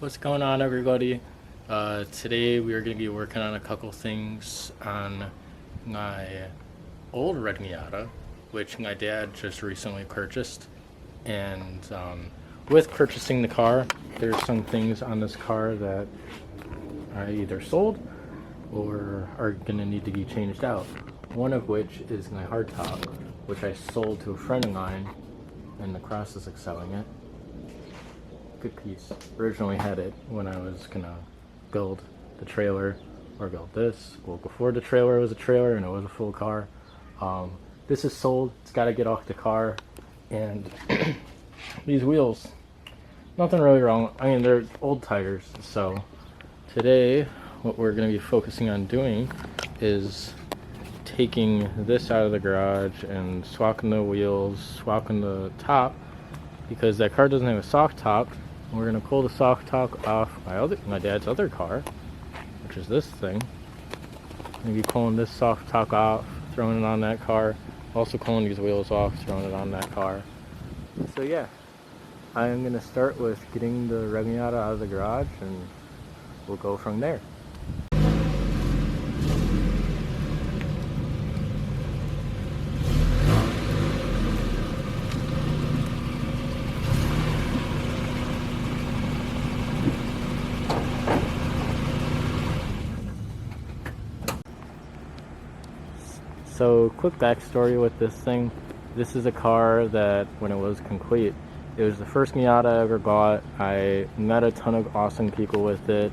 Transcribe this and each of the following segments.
What's going on, everybody? Today we are going to be working on a couple things on my old red Miata, which my dad just recently purchased. And with purchasing the car, there's some things on this car that I either sold or are going to need to be changed out. One of which is my hardtop, which I sold to a friend of mine in the process of selling it. Good piece. Originally had it when I was gonna build the trailer or build this. Well, before the trailer was a trailer and it was a full car. This is sold. It's got to get off the car. And these wheels, nothing really wrong. I mean, they're old tires. So today, what we're gonna be focusing on doing is taking this out of the garage and swapping the wheels, swapping the top, because that car doesn't have a soft top. We're gonna pull the soft top off my dad's other car, which is this thing. Maybe pulling this soft top off, throwing it on that car. Also pulling these wheels off, throwing it on that car. So yeah, I'm gonna start with getting the red Miata out of the garage, and we'll go from there. So, quick backstory with this thing. This is a car that, when it was complete, it was the first Miata I ever bought. I met a ton of awesome people with it,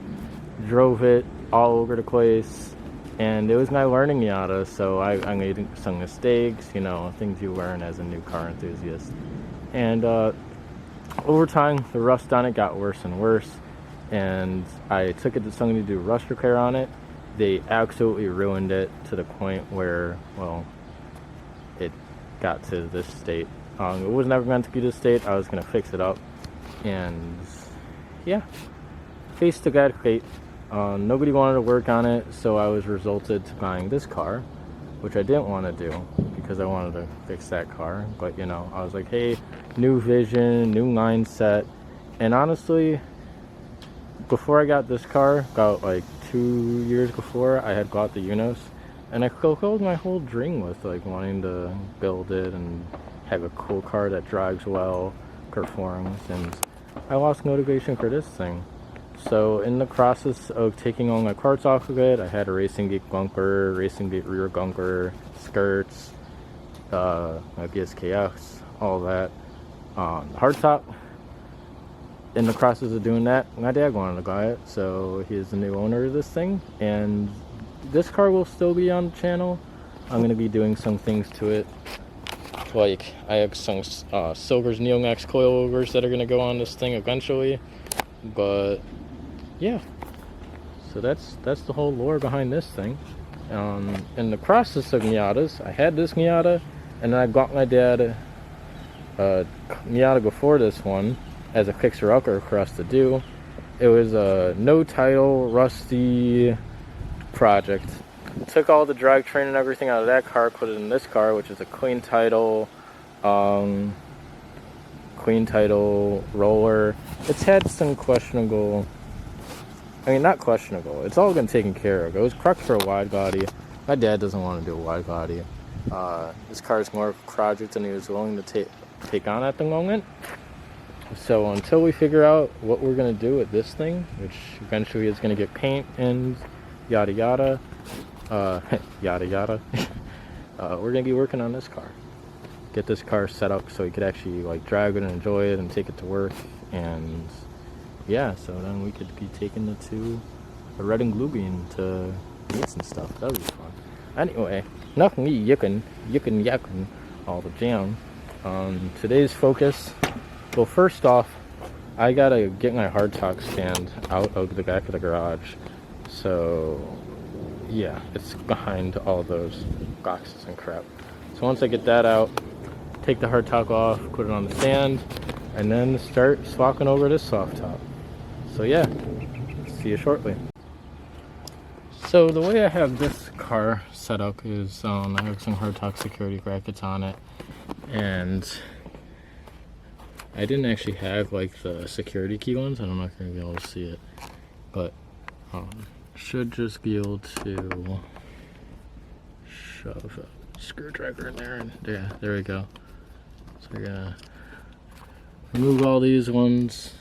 drove it all over the place, and it was my learning Miata, so I made some mistakes, things you learn as a new car enthusiast. And over time, the rust on it got worse and worse, and I took it to somebody to do rust repair on it. They absolutely ruined it to the point where, well, it got to this state. It was never meant to be this state. I was going to fix it up. And, yeah, faced a bad fate. Nobody wanted to work on it, so I was resulted to buying this car, which I didn't want to do because I wanted to fix that car. But, I was like, hey, new vision, new mindset. And honestly, before I got this car, about like 2 years before, I had got the Unos, and I fulfilled my whole dream with like wanting to build it and have a cool car that drives well, performs, and I lost motivation for this thing. So in the process of taking all my parts off of it, I had a Racing Geek bumper, Racing Geek rear bumper, skirts, my BSKX, all that. Hardtop. In the process of doing that, my dad wanted to buy it, so he's the new owner of this thing, and this car will still be on the channel. I'm going to be doing some things to it, like I have some Silver's Neomax coilovers that are going to go on this thing eventually, but yeah, so that's the whole lore behind this thing. In the process of Miatas, I had this Miata, and then I got my dad a Miata before this one, as a fixer-upper for us to do. It was a no-title, rusty project. Took all the drivetrain and everything out of that car, put it in this car, which is a clean title roller. It's had some questionable, not questionable, it's all been taken care of. It was prepped for a wide body. My dad doesn't want to do a wide body. This car is more of a project than he was willing to take on at the moment. So until we figure out what we're going to do with this thing, which eventually is going to get paint and yada yada, yada yada, we're going to be working on this car. Get this car set up so we could actually like drive it and enjoy it and take it to work. And yeah, so then we could be taking it to a Red and Blue Bean to meets and stuff. That would be fun. Anyway, enough me yipping all the jam. Today's focus. Well, first off, I gotta get my hardtop stand out of the back of the garage. So, yeah, it's behind all those boxes and crap. So once I get that out, take the hardtop off, put it on the stand, and then start swapping over this soft top. So yeah, see you shortly. So the way I have this car set up is I have some hardtop security brackets on it, and I didn't actually have like the security key ones. I don't know if you're gonna be able to see it, but should just be able to shove a screwdriver in there, and yeah, there we go. So we're gonna remove all these ones.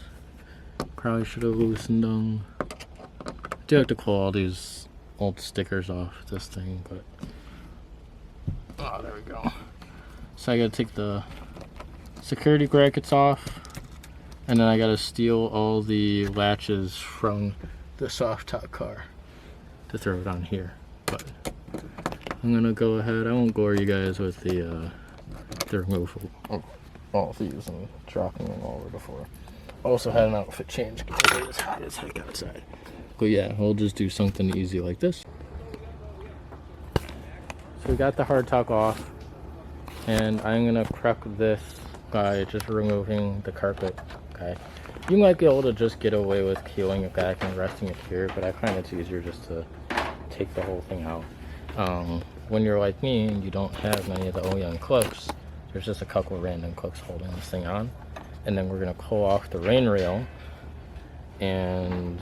Probably should have loosened them. Do have to pull all these old stickers off this thing, but oh, there we go. So I gotta take the security brackets off, and then I gotta steal all the latches from the soft top car to throw it on here. But I'm gonna go ahead. I won't bore you guys with the removal of all these and dropping them all over the floor. Also had an outfit change because it's hot as heck outside. But yeah, we'll just do something easy like this. So we got the hardtop off, and I'm gonna prep this by just removing the carpet. Okay, you might be able to just get away with peeling it back and resting it here, but I find it's easier just to take the whole thing out. When you're like me and you don't have many of the OEM clips, there's just a couple of random clips holding this thing on, and then we're gonna pull off the rain rail and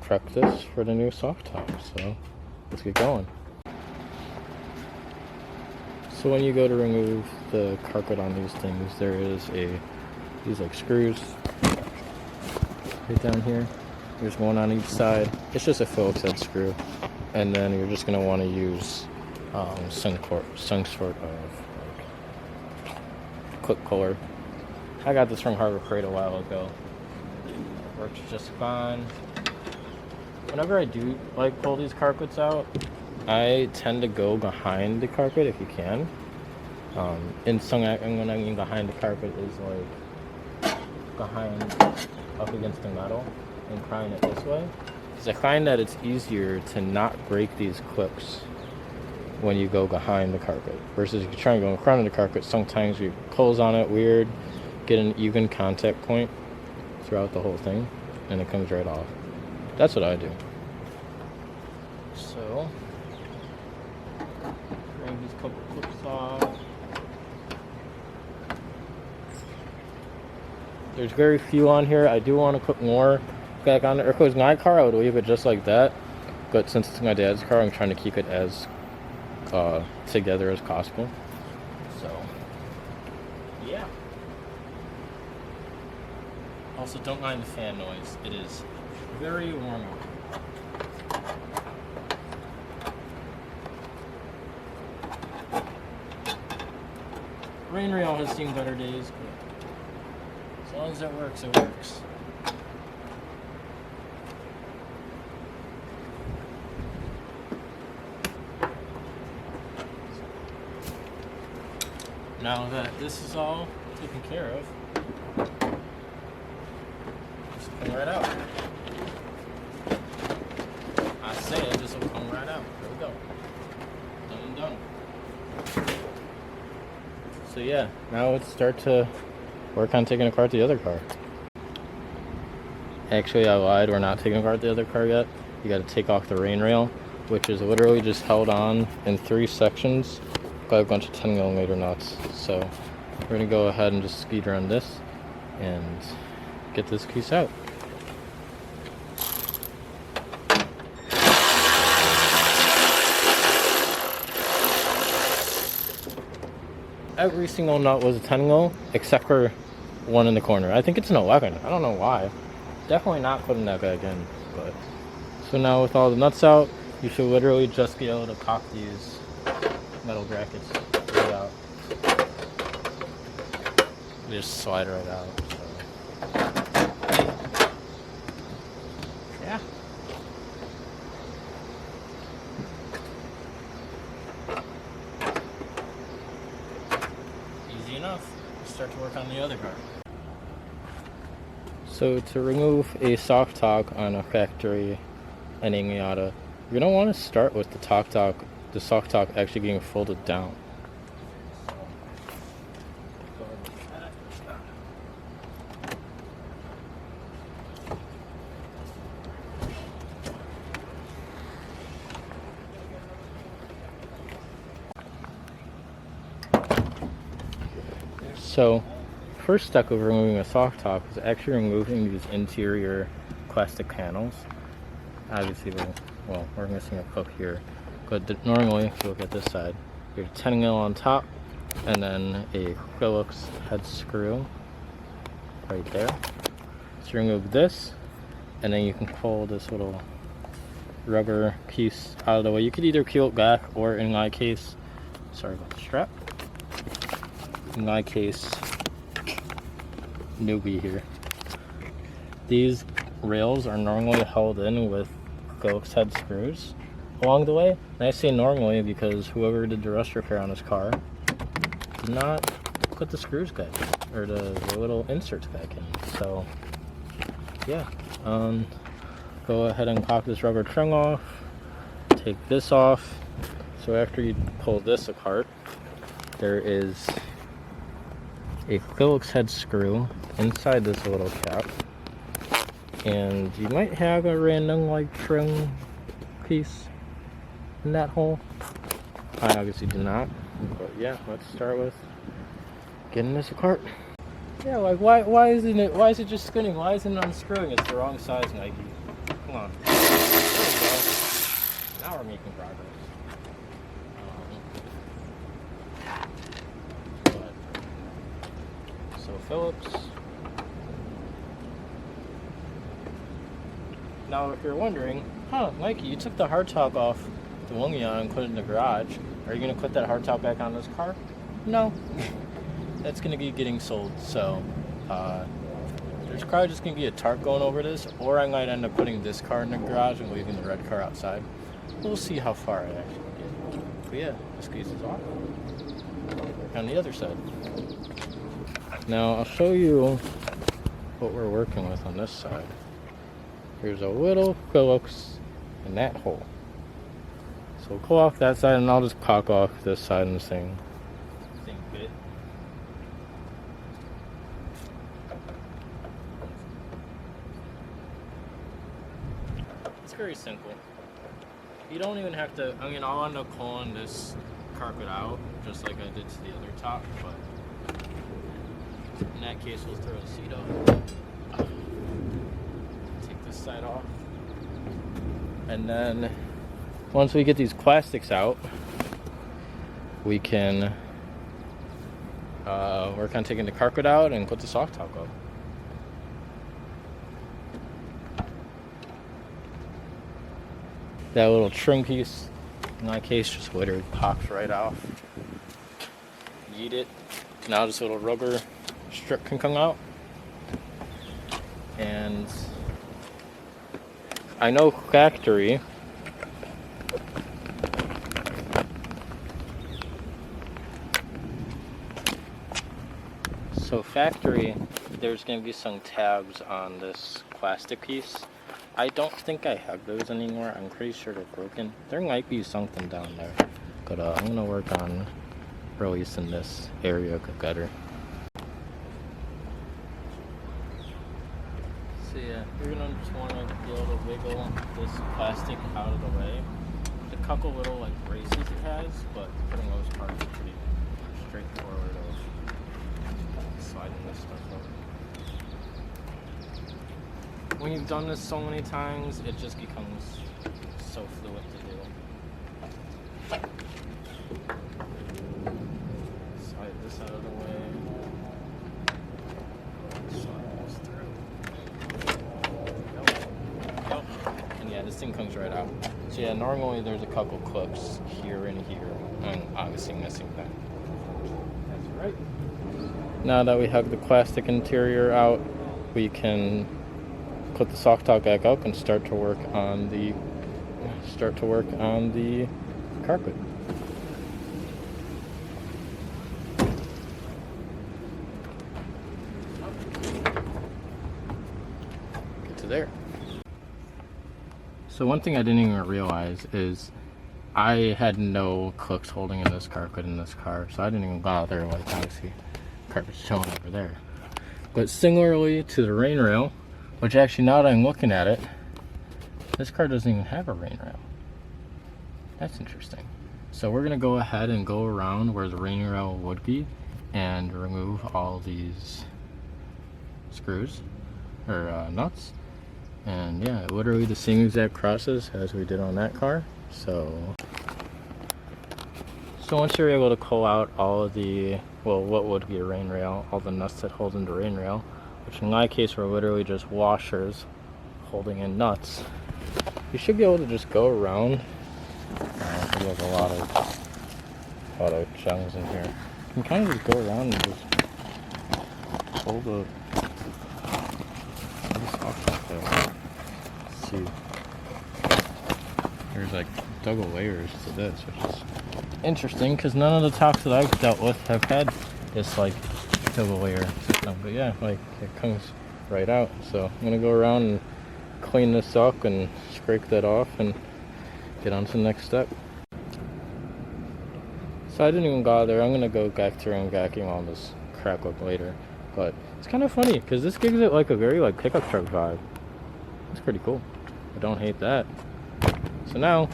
prep this for the new soft top. So let's get going. So when you go to remove the carpet on these things, there is these like screws right down here. There's one on each side. It's just a Phillips head screw, and then you're just gonna want to use some sort of like clip puller. I got this from Harbor Freight a while ago. It works just fine. Whenever I do like pull these carpets out, I tend to go behind the carpet if you can. And when I mean behind the carpet is like behind, up against the metal, and prying it this way. Because I find that it's easier to not break these clips when you go behind the carpet. Versus if you try and go in front of the carpet, sometimes you pulls on it weird, get an even contact point throughout the whole thing, and it comes right off. That's what I do. So, bring these couple clips off. There's very few on here. I do want to put more back on there. If it was my car, I would leave it just like that. But since it's my dad's car, I'm trying to keep it as together as possible. So, yeah. Also, don't mind the fan noise. It is very warm out. Rain rail has seen better days, but as long as it works, it works. Now that this is all taken care of, just come right out. I say it, this will come right out. There we go. Done and done. So yeah, now let's start to work on taking apart the other car. Actually, I lied. We're not taking apart the other car yet. You got to take off the rain rail, which is literally just held on in 3 sections by a bunch of 10mm nuts. So we're going to go ahead and just speed run this and get this piece out. Every single nut was a 10mm except for one in the corner. I think it's an 11. I don't know why. Definitely not putting that back in. But so now with all the nuts out, you should literally just be able to pop these metal brackets right out. They just slide right out. So. Yeah. Easy enough. Let's start to work on the other car. So to remove a soft top on a factory NA Miata, you're gonna want to start with the soft top actually being folded down. So first step of removing a soft top is actually removing these interior plastic panels. Obviously, well, we're missing a hook here, but normally, if you look at this side, you have a 10 mil on top, and then a Phillips head screw right there. So remove this, and then you can pull this little rubber piece out of the way. You could either peel it back, or in my case, sorry about the strap. In my case, newbie here. These rails are normally held in with Phillips head screws along the way. And I say normally because whoever did the rust repair on this car did not put the screws back, or the little inserts back in. So yeah, go ahead and pop this rubber trim off, take this off. So after you pull this apart, there is a Phillips head screw inside this little cap, and you might have a random like trim piece in that hole. I obviously do not, but yeah, let's start with getting this apart. Yeah, like why isn't it just spinning? Why isn't it unscrewing? It's the wrong size, Nike. Come on. There we go. Now we're making progress. So Phillips. Now if you're wondering, Mikey, you took the hardtop off the one Miata and put it in the garage. Are you going to put that hardtop back on this car? No. That's going to be getting sold. So there's probably just going to be a tarp going over this, or I might end up putting this car in the garage and leaving the red car outside. We'll see how far I actually get. But yeah, this piece is off. On the other side. Now I'll show you what we're working with on this side. Here's a little Phillips in that hole. So we'll pull off that side, and I'll just pop off this side in the same bit. It's very simple. You don't even have to, I'll end up pulling this carpet out just like I did to the other top, but in that case we'll throw the seat up. Take this side off. And then once we get these plastics out, we can work on taking the carpet out and put the soft top up. That little trim piece, in my case, just literally pops right off. Yeet it. Now this little rubber strip can come out. And I know factory, there's going to be some tabs on this plastic piece. I don't think I have those anymore. I'm pretty sure they're broken. There might be something down there, but I'm going to work on releasing this area better. So yeah, you're going to just want to be able to wiggle this plastic out of the way. There's a couple little like braces it has, but for the most part it's pretty straightforward of sliding this stuff up. When you've done this so many times, it just becomes so fluid to do. Slide this out of the way. Slide this through. Yep. And yeah, this thing comes right out. So yeah, normally there's a couple clips here and here. I'm obviously missing that. That's right. Now that we have the plastic interior out, we can put the soft top back up and start to work on the carpet. Get to there. So one thing I didn't even realize is I had no clips holding in this carpet in this car, so I didn't even bother. Like obviously, carpet's showing over there. But similarly to the rain rail, which actually now that I'm looking at it, this car doesn't even have a rain rail. That's interesting. So we're gonna go ahead and go around where the rain rail would be and remove all these screws or nuts, and yeah, literally the same exact process as we did on that car. So once you're able to pull out all of the, well, what would be a rain rail, all the nuts that hold into rain rail, which in my case were literally just washers holding in nuts, you should be able to just go around. We have a lot of chunks in here. You can kind of just go around and just pull the soft off there. Let's see. There's like double layers to this, which is interesting because none of the tops that I've dealt with have had this like double layer system. But yeah, like it comes right out. So I'm gonna go around and clean this up and scrape that off and get on to the next step. So I didn't even go there. I'm gonna go back through and vacuum all this crap up later. But it's kind of funny because this gives it like a very like pickup truck vibe. It's pretty cool. I don't hate that. So now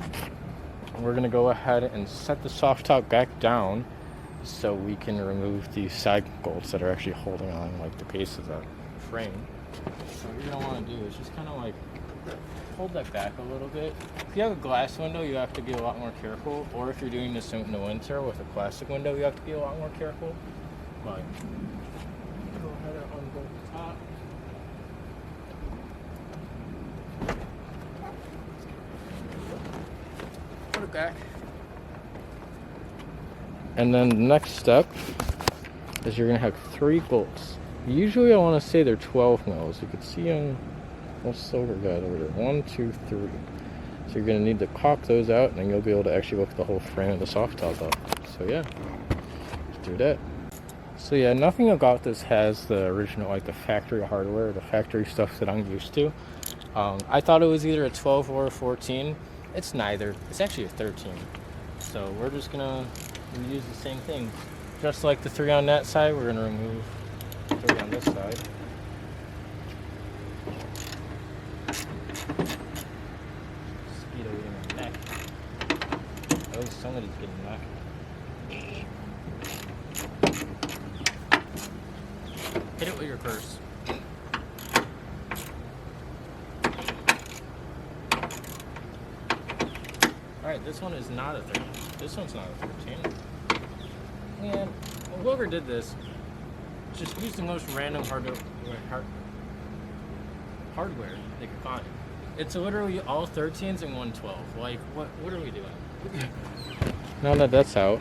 we're gonna go ahead and set the soft top back down so we can remove the side bolts that are actually holding on like the base of the frame. So what you're gonna want to do is just kind of like hold that back a little bit. If you have a glass window, you have to be a lot more careful, or if you're doing this in the winter with a plastic window, you have to be a lot more careful. But go ahead and unbolt the top. Put it back. And then the next step is you're gonna have 3 bolts. Usually I want to say they're 12 mils. You can see them, those silver guys over there. 1, 2, 3. So you're gonna need to caulk those out, and then you'll be able to actually lift the whole frame of the soft top up. So yeah, let's do that. So yeah, nothing about this has the original, like the factory hardware, the factory stuff that I'm used to. I thought it was either a 12 or a 14. It's neither. It's actually a 13. So we're just gonna use the same thing. Just like the 3 on that side, we're gonna remove 3 on this side. Mosquito eating my neck. Oh, somebody's getting knocked. Hit it with your purse. Alright, this one is not a 13. This one's not a 13. And whoever did this just used the most random hardware they could find. It's literally all 13s and 112. Like, what are we doing? Now that that's out,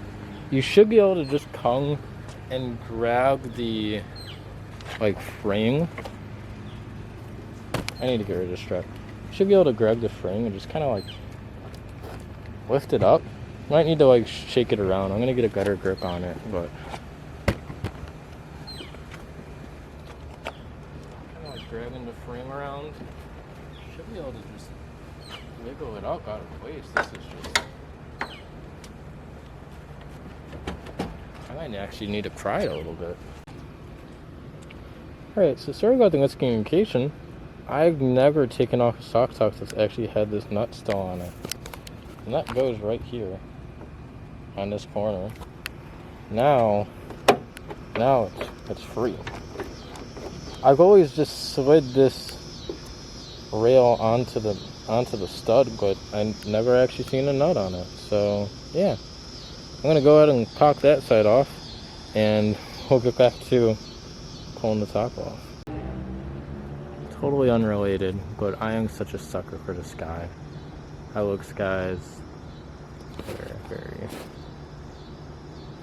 you should be able to just come and grab the like frame. I need to get rid of this strap. You should be able to grab the frame and just kind of like lift it up. Might need to like shake it around. I'm gonna get a better grip on it, but kind of like grabbing the frame around. Should be able to just wiggle it up out of place. This is just, I might actually need to pry it a little bit. Alright, so sorry about the miscommunication. I've never taken off a soft top that's actually had this nut still on it. And that goes right here on this corner. Now it's free. I've always just slid this rail onto the stud, but I've never actually seen a nut on it. So yeah, I'm gonna go ahead and caulk that side off, and we'll get back to pulling the top off. Totally unrelated, but I am such a sucker for the sky. I look skies very,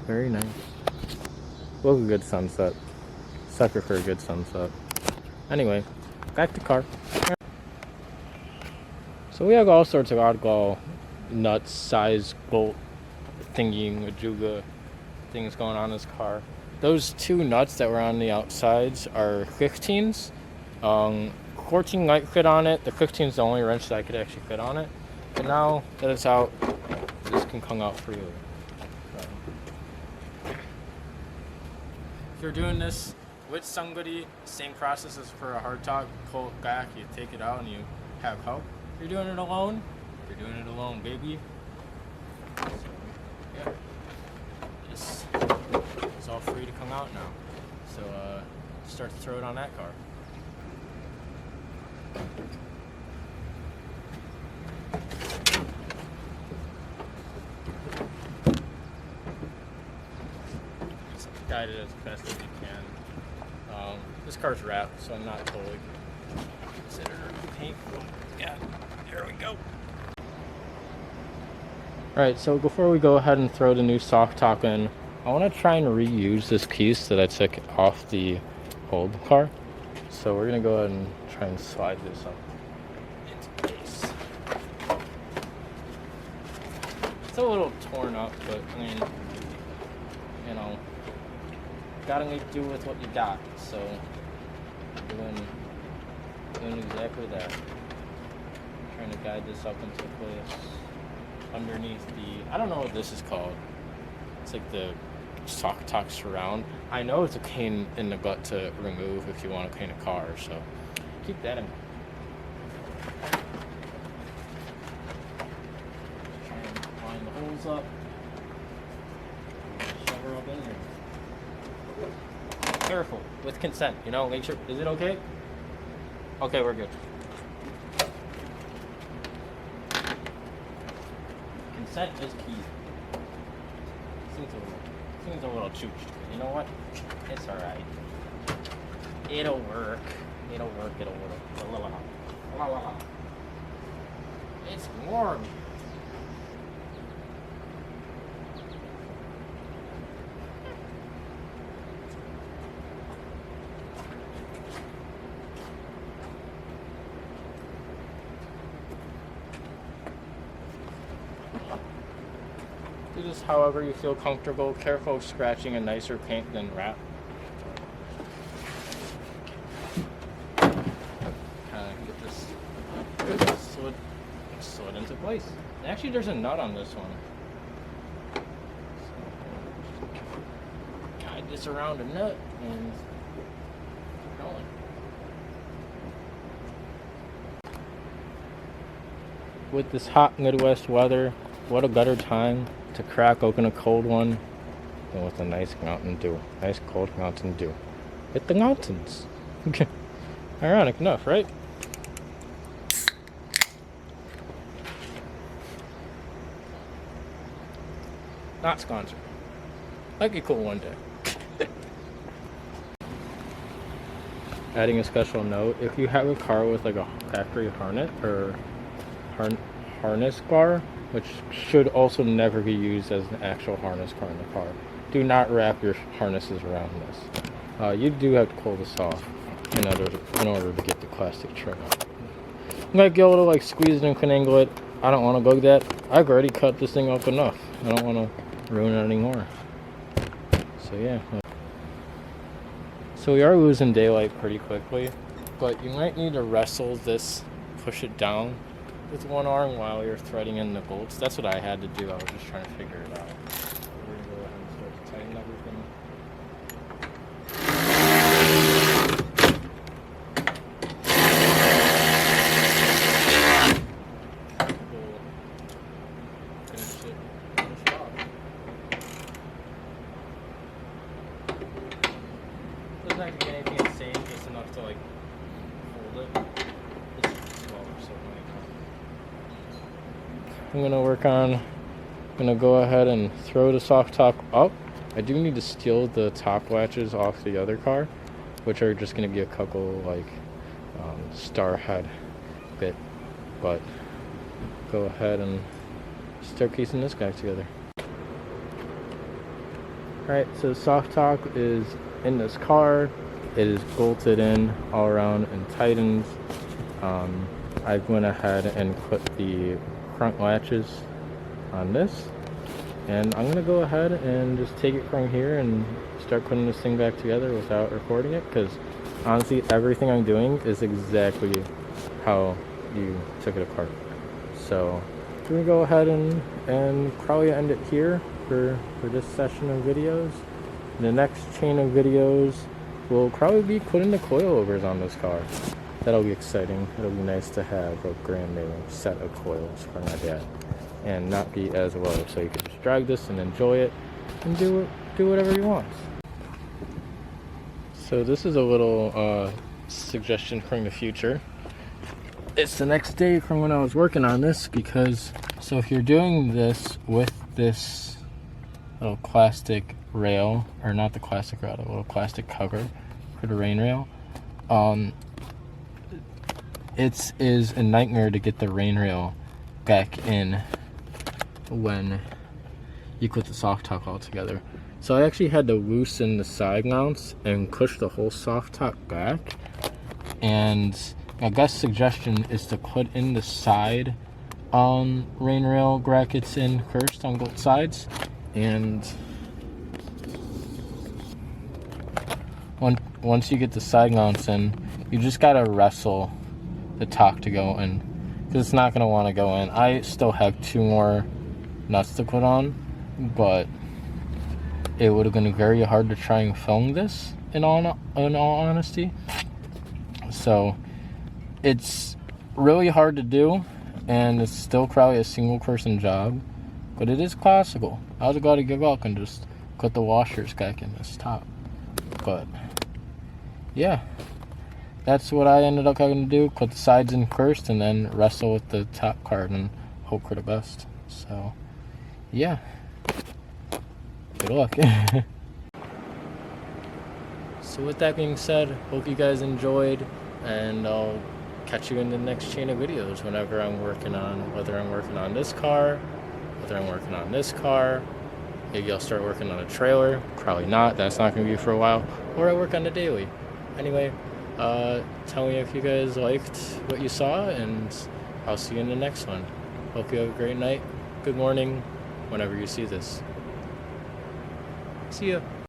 very nice. Love a good sunset. Sucker for a good sunset. Anyway, back to car. So we have all sorts of oddball nuts, size, bolt, thingy, majuga things going on in this car. Those 2 nuts that were on the outsides are 15s. 14 might fit on it. The 15 is the only wrench that I could actually fit on it. But now that it's out, this can come out freely. So, if you're doing this with somebody, same process as for a hardtop. Pull it back, you take it out, and you have help. If you're doing it alone, baby. So, yeah. It's all free to come out now. So start to throw it on that car. Just guide it as best as you can. This car's wrapped, so I'm not totally considered paint. Yeah, there we go. Alright, so before we go ahead and throw the new soft top in, I want to try and reuse this piece that I took off the old car. So we're going to go ahead and try and slide this up into place. It's a little torn up, but I mean, you know, gotta make do with what you got. So doing exactly that. Trying to guide this up into place underneath the, I don't know what this is called. It's like the sock top surround. I know it's a pain in the butt to remove if you want to paint a car, so keep that in mind. Try and line the holes up. Shove her up in there. Careful, with consent, you know, make sure, is it okay? Okay, we're good. Consent is key. Seems a little chooched, but you know what? It's alright. It'll work. It'll work. It's warm. Do this however you feel comfortable. Careful of scratching a nicer paint than wrap. Get this slid into place. Actually, there's a nut on this one. So, guide this around a nut and keep going. With this hot Midwest weather, what a better time to crack open a cold one than with a nice Mountain Dew. Nice cold Mountain Dew. Hit the mountains. Ironic enough, right? Not sponsored. Might be cool one day. Adding a special note, if you have a car with like a factory harness or harness bar, which should also never be used as an actual harness bar in the car, do not wrap your harnesses around this. You do have to pull this off in order to get the plastic trim out. You might be able to like squeeze it and finagle it. I don't want to bug that. I've already cut this thing up enough. I don't want to ruin it anymore. So yeah. So we are losing daylight pretty quickly, but you might need to wrestle this, push it down with one arm while you're threading in the bolts. That's what I had to do. I was just trying to figure it out. We're gonna go ahead and start to tighten everything. Doesn't have to be anything insane, just enough to like hold it. I'm gonna go ahead and throw the soft top up. I do need to steal the top latches off the other car, which are just gonna be a couple like star head bit, but go ahead and start piecing this guy together. Alright, so the soft top is in this car. It is bolted in all around and tightened. I went ahead and put the front latches on this, and I'm gonna go ahead and just take it from here and start putting this thing back together without recording it, because honestly everything I'm doing is exactly how you took it apart. So I'm gonna go ahead and probably end it here for this session of videos. The next chain of videos will probably be putting the coilovers on this car. That'll be exciting. It'll be nice to have a brand new set of coils for my dad and not be as low, so you can just drag this and enjoy it and do whatever he wants. So this is a little suggestion from the future. It's the next day from when I was working on this, because so if you're doing this with this little plastic rail, or not the plastic rail, the little plastic cover for the rain rail, it is a nightmare to get the rain rail back in when you put the soft top all together. So I actually had to loosen the side mounts and push the whole soft top back. And my best suggestion is to put in the side rain rail brackets in first on both sides. And once you get the side mounts in, you just gotta wrestle the top to go in, because it's not gonna want to go in. I still have 2 more nuts to put on, but it would have been very hard to try and film this in all honesty. So it's really hard to do, and it's still probably a single person job, but it is possible. I was about to give up and just put the washers back in this top. But yeah, that's what I ended up having to do. Put the sides in first and then wrestle with the top part and hope for the best. So yeah, good luck. So with that being said, hope you guys enjoyed, and I'll catch you in the next chain of videos whenever I'm working on, whether I'm working on this car, whether I'm working on this car, maybe I'll start working on a trailer, probably not, that's not going to be for a while, or I work on the daily. Anyway, tell me if you guys liked what you saw, and I'll see you in the next one. Hope you have a great night, good morning, whenever you see this. See ya.